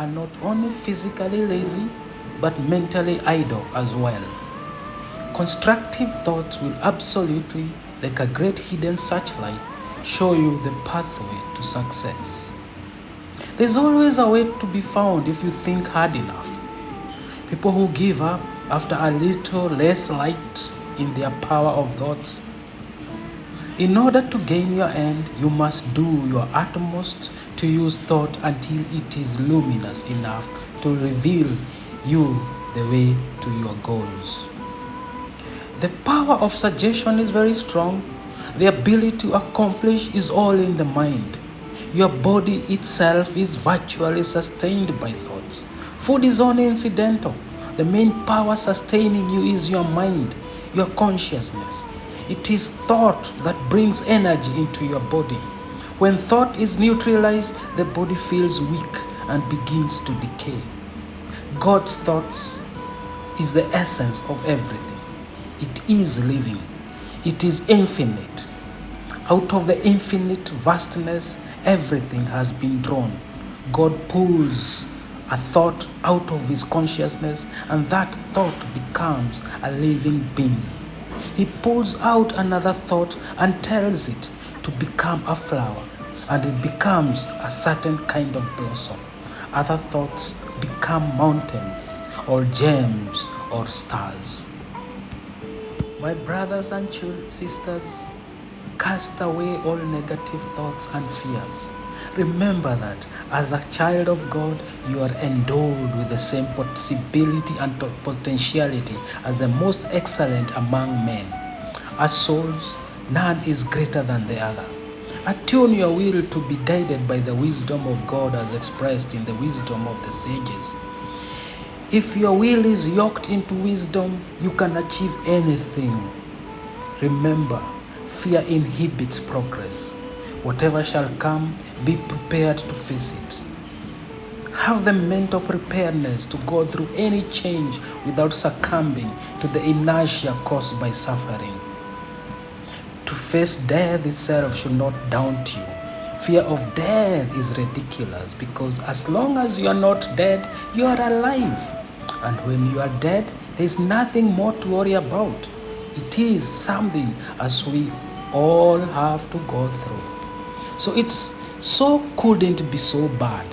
are not only physically lazy, but mentally idle as well. Constructive thoughts will absolutely, like a great hidden searchlight, show you the pathway to success. There's always a way to be found if you think hard enough. People who give up after a little less light in their power of thoughts. In order to gain your end, you must do your utmost to use thought until it is luminous enough to reveal you the way to your goals. The power of suggestion is very strong. The ability to accomplish is all in the mind. Your body itself is virtually sustained by thoughts. Food is only incidental. The main power sustaining you is your mind, your consciousness. It is thought that brings energy into your body. When thought is neutralized, the body feels weak and begins to decay. God's thoughts is the essence of everything. It is living. It is infinite. Out of the infinite vastness, everything has been drawn. God pulls a thought out of his consciousness, and that thought becomes a living being. He pulls out another thought and tells it to become a flower, and it becomes a certain kind of blossom. Other thoughts become mountains or gems or stars. My brothers and sisters, cast away all negative thoughts and fears. Remember that as a child of God, you are endowed with the same possibility and potentiality as the most excellent among men. As souls, none is greater than the other. Attune your will to be guided by the wisdom of God as expressed in the wisdom of the sages. If your will is yoked into wisdom, you can achieve anything. Remember, fear inhibits progress. Whatever shall come, be prepared to face it. Have the mental preparedness to go through any change without succumbing to the inertia caused by suffering. To face death itself should not daunt you. Fear of death is ridiculous because as long as you are not dead, you are alive. And when you are dead, there is nothing more to worry about. It is something as we all have to go through. So couldn't be so bad.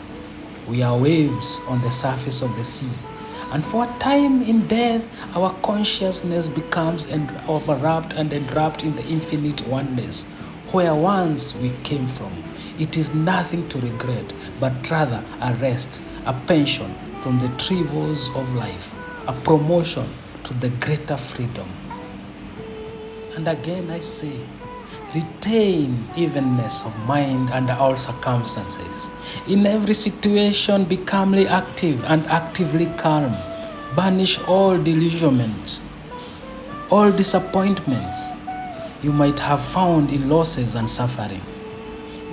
We are waves on the surface of the sea. And for a time in death, our consciousness becomes overwrapped and enwrapped in the infinite oneness, where once we came from. It is nothing to regret, but rather a rest, a pension from the travails of life, a promotion to the greater freedom. And again I say, retain evenness of mind under all circumstances. In every situation, be calmly active and actively calm. Banish all delusionment, all disappointments you might have found in losses and suffering.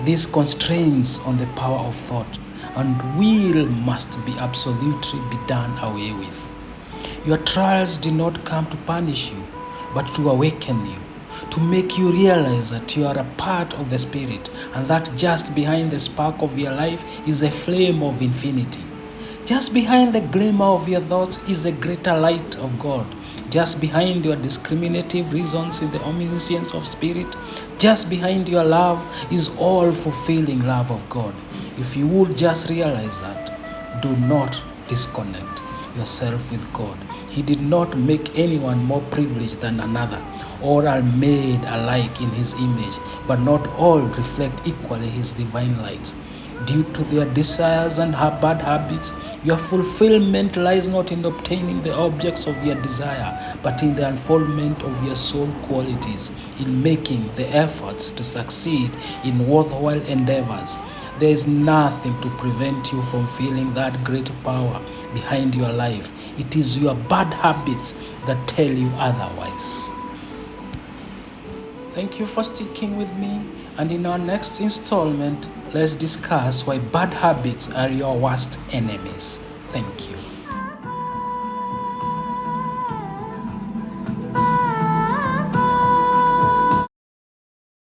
These constraints on the power of thought and will must be absolutely be done away with. Your trials did not come to punish you, but to awaken you, to make you realize that you are a part of the Spirit and that just behind the spark of your life is a flame of infinity. Just behind the glimmer of your thoughts is a greater light of God. Just behind your discriminative reasons in the omniscience of Spirit, just behind your love is all fulfilling love of God. If you would just realize that, do not disconnect yourself with God. He did not make anyone more privileged than another. All are made alike in his image, but not all reflect equally his divine light. Due to their desires and bad habits, your fulfillment lies not in obtaining the objects of your desire, but in the unfoldment of your soul qualities, in making the efforts to succeed in worthwhile endeavors. There is nothing to prevent you from feeling that great power behind your life. It is your bad habits that tell you otherwise. Thank you for sticking with me, and in our next installment, let's discuss why bad habits are your worst enemies. Thank you.